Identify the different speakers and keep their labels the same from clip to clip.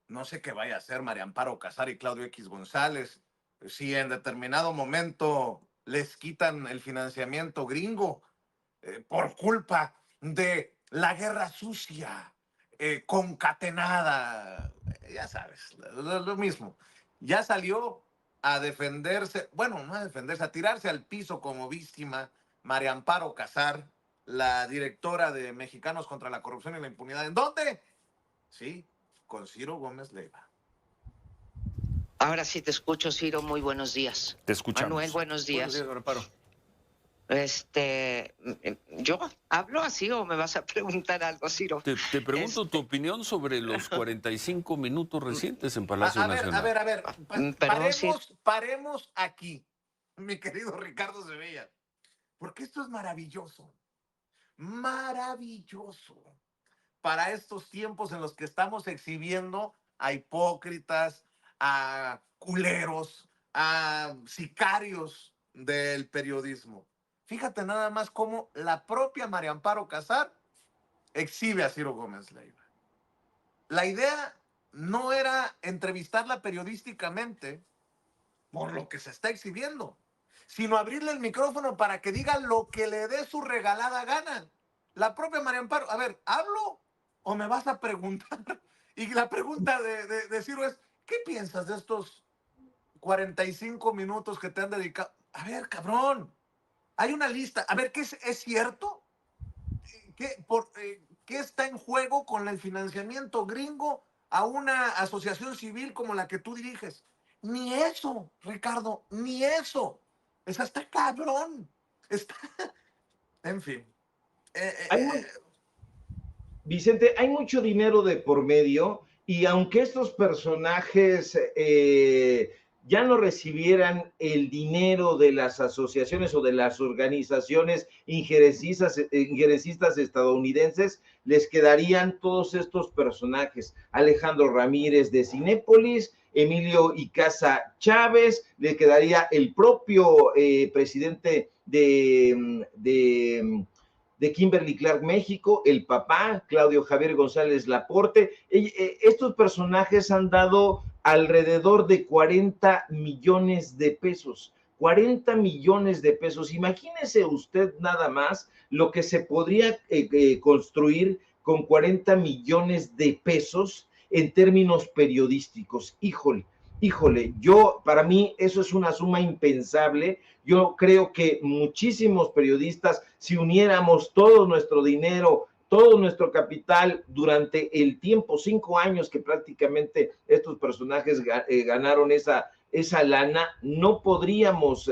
Speaker 1: No sé qué vaya a hacer María Amparo Casar y Claudio X González si en determinado momento les quitan el financiamiento gringo por culpa de la guerra sucia, concatenada, ya sabes, lo mismo. Ya salió a defenderse, bueno, no a defenderse, a tirarse al piso como víctima María Amparo Casar, la directora de Mexicanos contra la Corrupción y la Impunidad. ¿En dónde? Sí, con Ciro Gómez Leiva.
Speaker 2: Ahora sí te escucho, Ciro. Muy buenos días.
Speaker 3: Te escuchamos.
Speaker 2: Manuel, buenos días.
Speaker 1: Buenos días, Amparo.
Speaker 2: ¿Yo hablo así o me vas a preguntar algo, Ciro?
Speaker 3: Te pregunto tu opinión sobre los 45 minutos recientes en Palacio Nacional.
Speaker 1: A ver. Paremos aquí, mi querido Ricardo Sevilla, porque esto es maravilloso. Maravilloso. Para estos tiempos en los que estamos exhibiendo a hipócritas, a culeros, a sicarios del periodismo. Fíjate nada más cómo la propia María Amparo Casar exhibe a Ciro Gómez Leiva. La idea no era entrevistarla periodísticamente por lo que se está exhibiendo, sino abrirle el micrófono para que diga lo que le dé su regalada gana. La propia María Amparo, a ver, ¿hablo o me vas a preguntar? Y la pregunta de Ciro es, ¿qué piensas de estos 45 minutos que te han dedicado? A ver, cabrón, hay una lista. A ver, ¿es cierto? ¿Qué está en juego con el financiamiento gringo a una asociación civil como la que tú diriges? Ni eso, Ricardo, ni eso. Esa está cabrón. Está... En fin.
Speaker 4: Vicente, hay mucho dinero de por medio y aunque estos personajes ya no recibieran el dinero de las asociaciones o de las organizaciones injerencistas estadounidenses, les quedarían todos estos personajes. Alejandro Ramírez de Cinépolis, Emilio Icaza Chávez, le quedaría el propio presidente de Kimberly Clark México, el papá, Claudio Javier González Laporte. Estos personajes han dado alrededor de 40 millones de pesos. 40 millones de pesos. Imagínese usted nada más lo que se podría construir con 40 millones de pesos en términos periodísticos. Híjole, para mí eso es una suma impensable. Yo creo que muchísimos periodistas, si uniéramos todo nuestro dinero, todo nuestro capital durante el tiempo, 5 años que prácticamente estos personajes ganaron esa lana, no podríamos,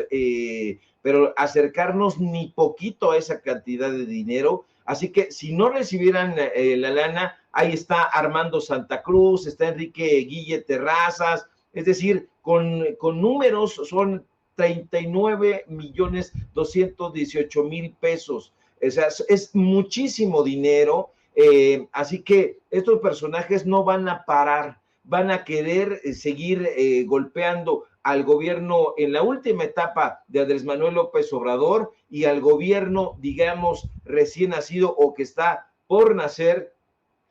Speaker 4: pero acercarnos ni poquito a esa cantidad de dinero. Así que si no recibieran la lana, ahí está Armando Santa Cruz, está Enrique Guille Terrazas, es decir, con números son 39,218,000 pesos. O sea, es muchísimo dinero, así que estos personajes no van a parar, van a querer seguir golpeando al gobierno en la última etapa de Andrés Manuel López Obrador y al gobierno, digamos, recién nacido o que está por nacer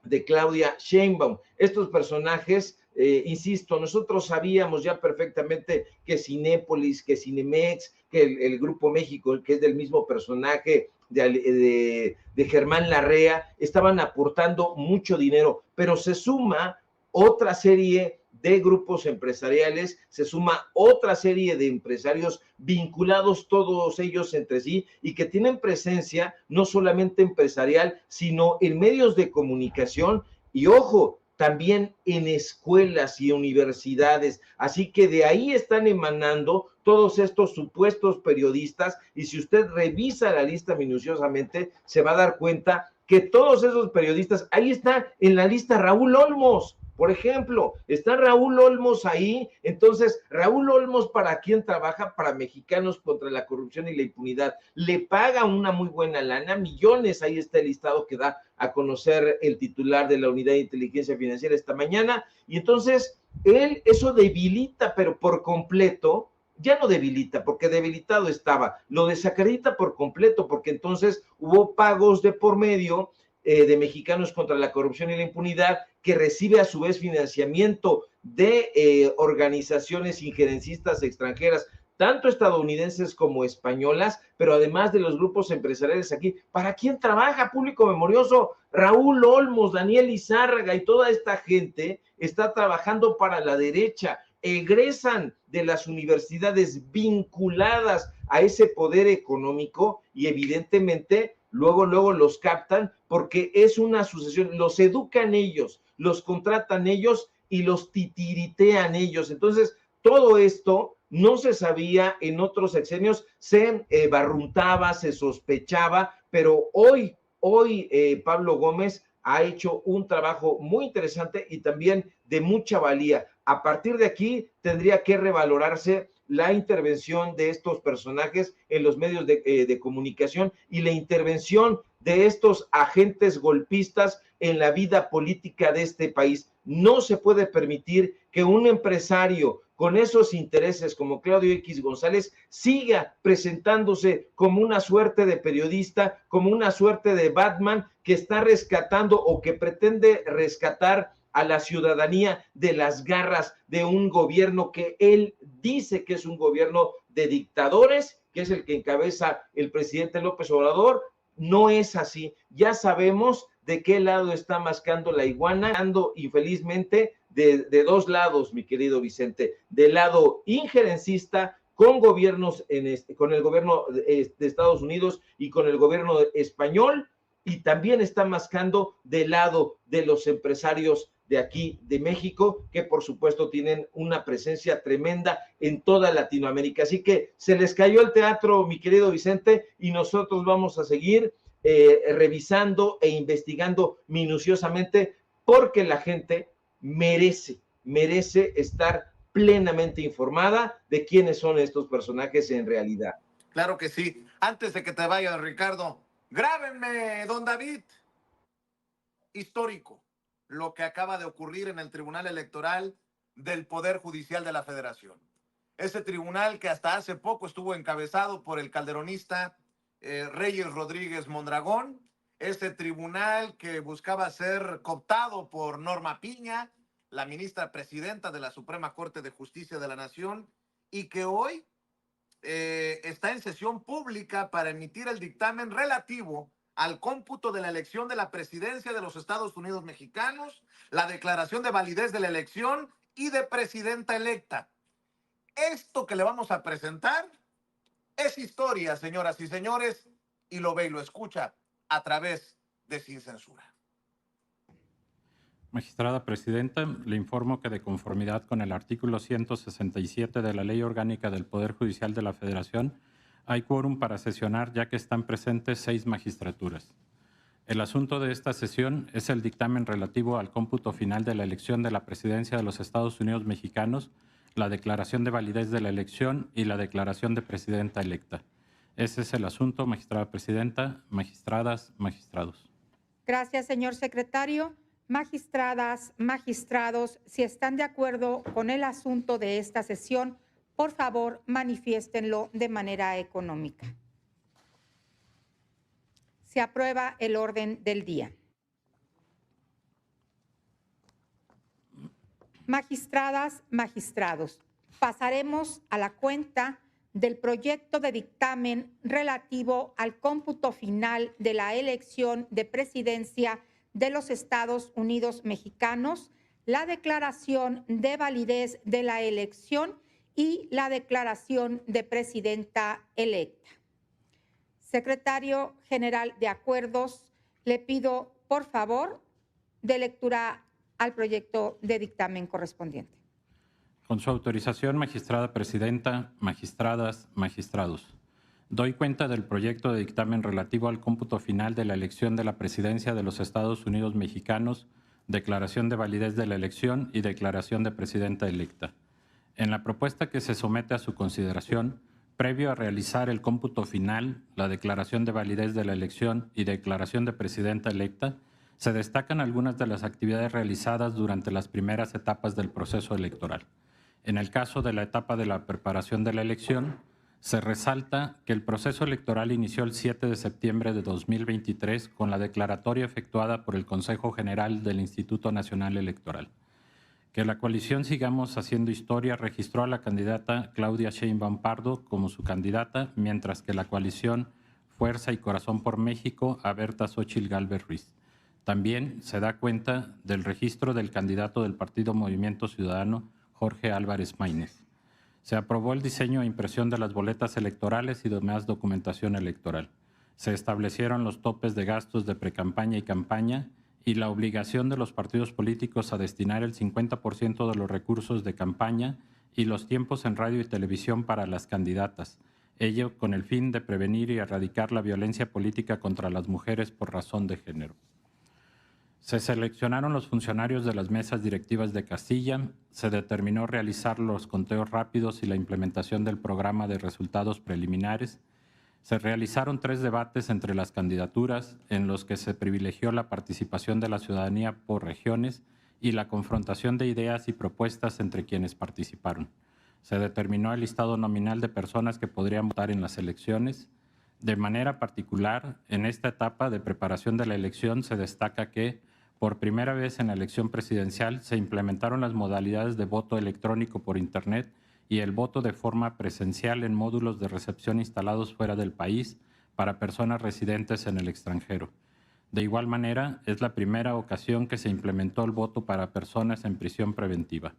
Speaker 4: de Claudia Sheinbaum. Estos personajes, insisto, nosotros sabíamos ya perfectamente que Cinépolis, que Cinemex, que el Grupo México, que es del mismo personaje de Germán Larrea, estaban aportando mucho dinero, pero se suma otra serie de grupos empresariales, se suma otra serie de empresarios vinculados todos ellos entre sí y que tienen presencia no solamente empresarial, sino en medios de comunicación y, ojo, también en escuelas y universidades. Así que de ahí están emanando todos estos supuestos periodistas y si usted revisa la lista minuciosamente, se va a dar cuenta que todos esos periodistas, ahí está en la lista Raúl Olmos, por ejemplo, está Raúl Olmos ahí. Entonces, Raúl Olmos, ¿para quién trabaja? Para Mexicanos contra la Corrupción y la Impunidad. Le paga una muy buena lana, millones. Ahí está el listado que da a conocer el titular de la Unidad de Inteligencia Financiera esta mañana. Y entonces, eso debilita, pero por completo, ya no debilita, porque debilitado estaba, lo desacredita por completo, porque entonces hubo pagos de por medio de Mexicanos contra la Corrupción y la Impunidad, que recibe a su vez financiamiento de organizaciones injerencistas extranjeras, tanto estadounidenses como españolas, pero además de los grupos empresariales aquí. ¿Para quién trabaja Público Memorioso? Raúl Olmos, Daniel Izárraga y toda esta gente está trabajando para la derecha. Egresan de las universidades vinculadas a ese poder económico y evidentemente luego los captan porque es una sucesión, los educan ellos, los contratan ellos y los titiritean ellos. Entonces, todo esto no se sabía en otros sexenios, se barruntaba, se sospechaba, pero hoy Pablo Gómez ha hecho un trabajo muy interesante y también de mucha valía. A partir de aquí tendría que revalorarse la intervención de estos personajes en los medios de comunicación y la intervención de estos agentes golpistas en la vida política de este país. No se puede permitir que un empresario con esos intereses como Claudio X González siga presentándose como una suerte de periodista, como una suerte de Batman que está rescatando o que pretende rescatar a la ciudadanía de las garras de un gobierno que él dice que es un gobierno de dictadores, que es el que encabeza el presidente López Obrador. No es así. Ya sabemos de qué lado está mascando la iguana, ando infelizmente de dos lados, mi querido Vicente, del lado injerencista con gobiernos, con el gobierno de Estados Unidos y con el gobierno español, y también está mascando del lado de los empresarios de aquí, de México, que por supuesto tienen una presencia tremenda en toda Latinoamérica. Así que se les cayó el teatro, mi querido Vicente, y nosotros vamos a seguir revisando e investigando minuciosamente, porque la gente merece estar plenamente informada de quiénes son estos personajes en realidad.
Speaker 1: Claro que sí. Antes de que te vayas, Ricardo, grábenme, don David. Histórico lo que acaba de ocurrir en el Tribunal Electoral del Poder Judicial de la Federación. Ese tribunal que hasta hace poco estuvo encabezado por el calderonista Reyes Rodríguez Mondragón, ese tribunal que buscaba ser cooptado por Norma Piña, la ministra presidenta de la Suprema Corte de Justicia de la Nación, y que hoy está en sesión pública para emitir el dictamen relativo al cómputo de la elección de la presidencia de los Estados Unidos mexicanos, la declaración de validez de la elección y de presidenta electa. Esto que le vamos a presentar es historia, señoras y señores, y lo ve y lo escucha a través de Sin Censura.
Speaker 5: Magistrada Presidenta, le informo que de conformidad con el artículo 167 de la Ley Orgánica del Poder Judicial de la Federación, hay quórum para sesionar ya que están presentes 6 magistraturas. El asunto de esta sesión es el dictamen relativo al cómputo final de la elección de la presidencia de los Estados Unidos mexicanos, la declaración de validez de la elección y la declaración de presidenta electa. Ese es el asunto, magistrada presidenta, magistradas, magistrados.
Speaker 6: Gracias, señor secretario. Magistradas, magistrados, si están de acuerdo con el asunto de esta sesión, por favor, manifiéstenlo de manera económica. Se aprueba el orden del día. Magistradas, magistrados, pasaremos a la cuenta del proyecto de dictamen relativo al cómputo final de la elección de presidencia de los Estados Unidos mexicanos, la declaración de validez de la elección y la declaración de presidenta electa. Secretario General de Acuerdos, le pido, por favor, de lectura al proyecto de dictamen correspondiente.
Speaker 5: Con su autorización, magistrada presidenta, magistradas, magistrados. Doy cuenta del proyecto de dictamen relativo al cómputo final de la elección de la presidencia de los Estados Unidos mexicanos, declaración de validez de la elección y declaración de presidenta electa. En la propuesta que se somete a su consideración, previo a realizar el cómputo final, la declaración de validez de la elección y declaración de presidenta electa, se destacan algunas de las actividades realizadas durante las primeras etapas del proceso electoral. En el caso de la etapa de la preparación de la elección, Se resalta que el proceso electoral inició el 7 de septiembre de 2023 con la declaratoria efectuada por el Consejo General del Instituto Nacional Electoral. Que la coalición Sigamos Haciendo Historia registró a la candidata Claudia Sheinbaum Pardo como su candidata, mientras que la coalición Fuerza y Corazón por México a Berta Xóchitl Gálvez Ruiz. También se da cuenta del registro del candidato del Partido Movimiento Ciudadano, Jorge Álvarez Maínez. Se aprobó el diseño e impresión de las boletas electorales y demás documentación electoral. Se establecieron los topes de gastos de precampaña y campaña y la obligación de los partidos políticos a destinar el 50% de los recursos de campaña y los tiempos en radio y televisión para las candidatas, ello con el fin de prevenir y erradicar la violencia política contra las mujeres por razón de género. Se seleccionaron los funcionarios de las mesas directivas de Castilla, se determinó realizar los conteos rápidos y la implementación del programa de resultados preliminares. Se realizaron 3 debates entre las candidaturas en los que se privilegió la participación de la ciudadanía por regiones y la confrontación de ideas y propuestas entre quienes participaron. Se determinó el listado nominal de personas que podrían votar en las elecciones. De manera particular, en esta etapa de preparación de la elección se destaca que, por primera vez en la elección presidencial, se implementaron las modalidades de voto electrónico por Internet y el voto de forma presencial en módulos de recepción instalados fuera del país para personas residentes en el extranjero. De igual manera, es la primera ocasión que se implementó el voto para personas en prisión preventiva.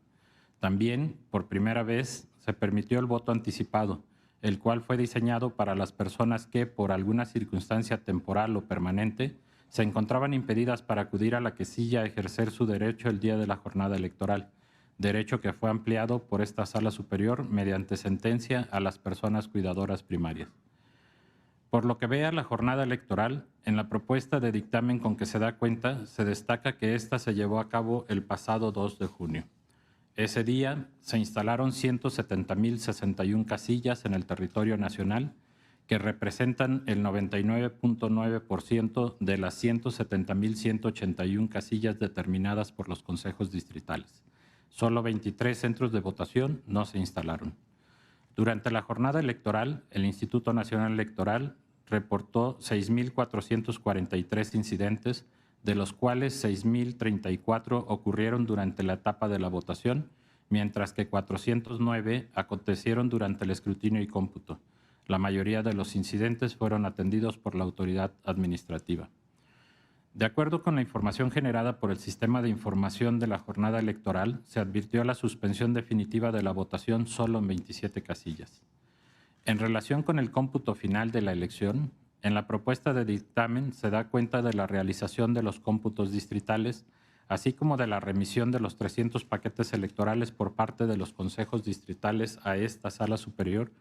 Speaker 5: También, por primera vez, se permitió el voto anticipado, el cual fue diseñado para las personas que, por alguna circunstancia temporal o permanente, se encontraban impedidas para acudir a la casilla a ejercer su derecho el día de la jornada electoral, derecho que fue ampliado por esta Sala Superior mediante sentencia a las personas cuidadoras primarias. Por lo que vea la jornada electoral, en la propuesta de dictamen con que se da cuenta, se destaca que esta se llevó a cabo el pasado 2 de junio. Ese día se instalaron 170.061 casillas en el territorio nacional, que representan el 99.9% de las 170.181 casillas determinadas por los consejos distritales. Solo 23 centros de votación no se instalaron. Durante la jornada electoral, el Instituto Nacional Electoral reportó 6.443 incidentes, de los cuales 6.034 ocurrieron durante la etapa de la votación, mientras que 409 acontecieron durante el escrutinio y cómputo. La mayoría de los incidentes fueron atendidos por la autoridad administrativa. De acuerdo con la información generada por el Sistema de Información de la Jornada Electoral, se advirtió la suspensión definitiva de la votación solo en 27 casillas. En relación con el cómputo final de la elección, en la propuesta de dictamen se da cuenta de la realización de los cómputos distritales, así como de la remisión de los 300 paquetes electorales por parte de los consejos distritales a esta Sala Superior,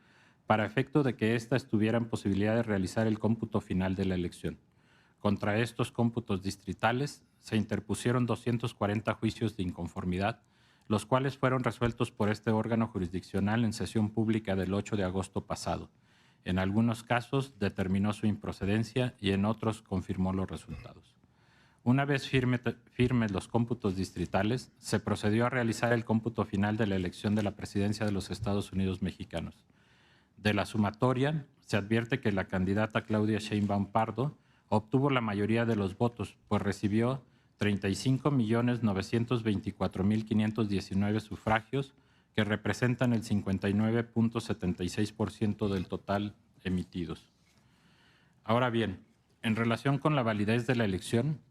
Speaker 5: para efecto de que ésta estuviera en posibilidad de realizar el cómputo final de la elección. Contra estos cómputos distritales se interpusieron 240 juicios de inconformidad, los cuales fueron resueltos por este órgano jurisdiccional en sesión pública del 8 de agosto pasado. En algunos casos determinó su improcedencia y en otros confirmó los resultados. Una vez firmes los cómputos distritales, se procedió a realizar el cómputo final de la elección de la presidencia de los Estados Unidos mexicanos. De la sumatoria, se advierte que la candidata Claudia Sheinbaum Pardo obtuvo la mayoría de los votos, pues recibió 35.924.519 sufragios, que representan el 59.76% del total emitidos. Ahora bien, en relación con la validez de la elección,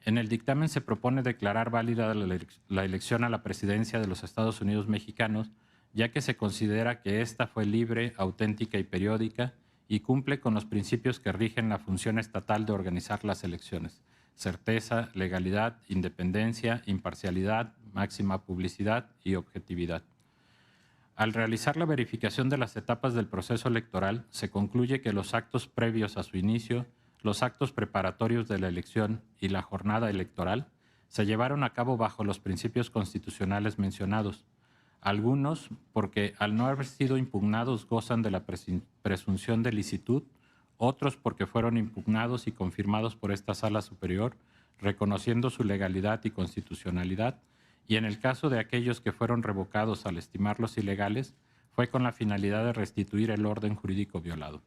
Speaker 5: en el dictamen se propone declarar válida la elección a la presidencia de los Estados Unidos mexicanos, ya que se considera que ésta fue libre, auténtica y periódica y cumple con los principios que rigen la función estatal de organizar las elecciones: certeza, legalidad, independencia, imparcialidad, máxima publicidad y objetividad. Al realizar la verificación de las etapas del proceso electoral, se concluye que los actos previos a su inicio, los actos preparatorios de la elección y la jornada electoral se llevaron a cabo bajo los principios constitucionales mencionados. Algunos, porque al no haber sido impugnados gozan de la presunción de licitud, otros porque fueron impugnados y confirmados por esta Sala Superior, reconociendo su legalidad y constitucionalidad, y en el caso de aquellos que fueron revocados al estimarlos ilegales, fue con la finalidad de restituir el orden jurídico violado.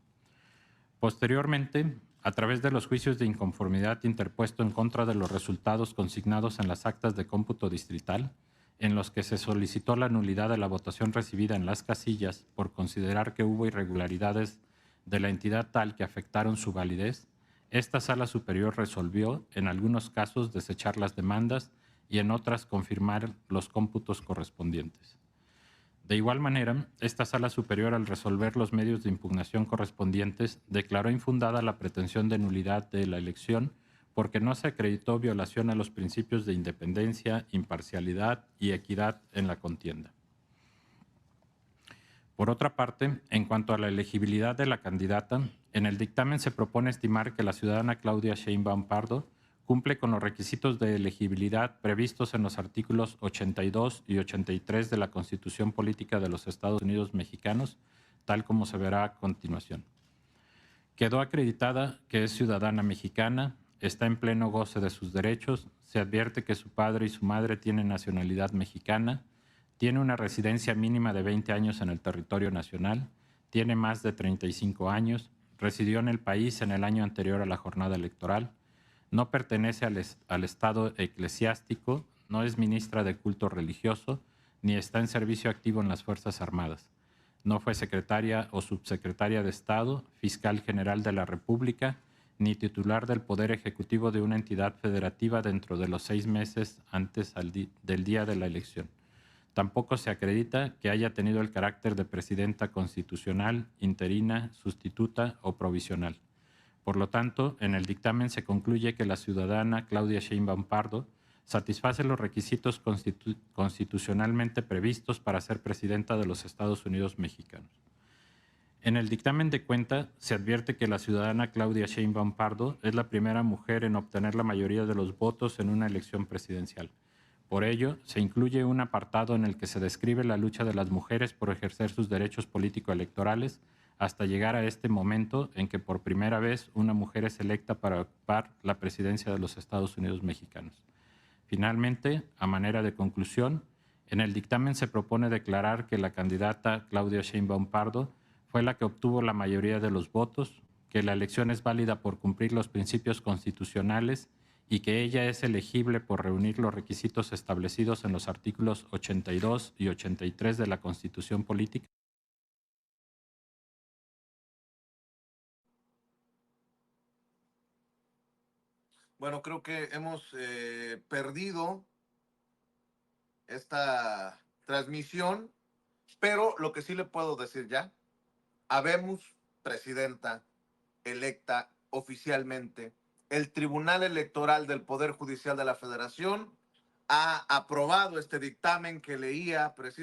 Speaker 5: Posteriormente, a través de los juicios de inconformidad interpuesto en contra de los resultados consignados en las actas de cómputo distrital, en los que se solicitó la nulidad de la votación recibida en las casillas por considerar que hubo irregularidades de la entidad tal que afectaron su validez, esta Sala Superior resolvió, en algunos casos, desechar las demandas y en otras confirmar los cómputos correspondientes. De igual manera, esta Sala Superior, al resolver los medios de impugnación correspondientes, declaró infundada la pretensión de nulidad de la elección porque no se acreditó violación a los principios de independencia, imparcialidad y equidad en la contienda. Por otra parte, en cuanto a la elegibilidad de la candidata, en el dictamen se propone estimar que la ciudadana Claudia Sheinbaum Pardo cumple con los requisitos de elegibilidad previstos en los artículos 82 y 83 de la Constitución Política de los Estados Unidos Mexicanos, tal como se verá a continuación. Quedó acreditada que es ciudadana mexicana, está en pleno goce de sus derechos, se advierte que su padre y su madre tienen nacionalidad mexicana, tiene una residencia mínima de 20 años en el territorio nacional, tiene más de 35 años, residió en el país en el año anterior a la jornada electoral, no pertenece al Estado eclesiástico, no es ministra de culto religioso, ni está en servicio activo en las Fuerzas Armadas. No fue secretaria o subsecretaria de Estado, fiscal general de la República, ni titular del Poder Ejecutivo de una entidad federativa dentro de los 6 meses antes del día de la elección. Tampoco se acredita que haya tenido el carácter de presidenta constitucional, interina, sustituta o provisional. Por lo tanto, en el dictamen se concluye que la ciudadana Claudia Sheinbaum Pardo satisface los requisitos constitucionalmente previstos para ser presidenta de los Estados Unidos mexicanos. En el dictamen de cuenta se advierte que la ciudadana Claudia Sheinbaum Pardo es la primera mujer en obtener la mayoría de los votos en una elección presidencial. Por ello, se incluye un apartado en el que se describe la lucha de las mujeres por ejercer sus derechos político-electorales hasta llegar a este momento en que por primera vez una mujer es electa para ocupar la presidencia de los Estados Unidos mexicanos. Finalmente, a manera de conclusión, en el dictamen se propone declarar que la candidata Claudia Sheinbaum Pardo fue la que obtuvo la mayoría de los votos, que la elección es válida por cumplir los principios constitucionales y que ella es elegible por reunir los requisitos establecidos en los artículos 82 y 83 de la Constitución Política.
Speaker 1: Bueno, creo que hemos perdido esta transmisión, pero lo que sí le puedo decir ya, habemos presidenta electa oficialmente. El Tribunal Electoral del Poder Judicial de la Federación ha aprobado este dictamen que leía precisamente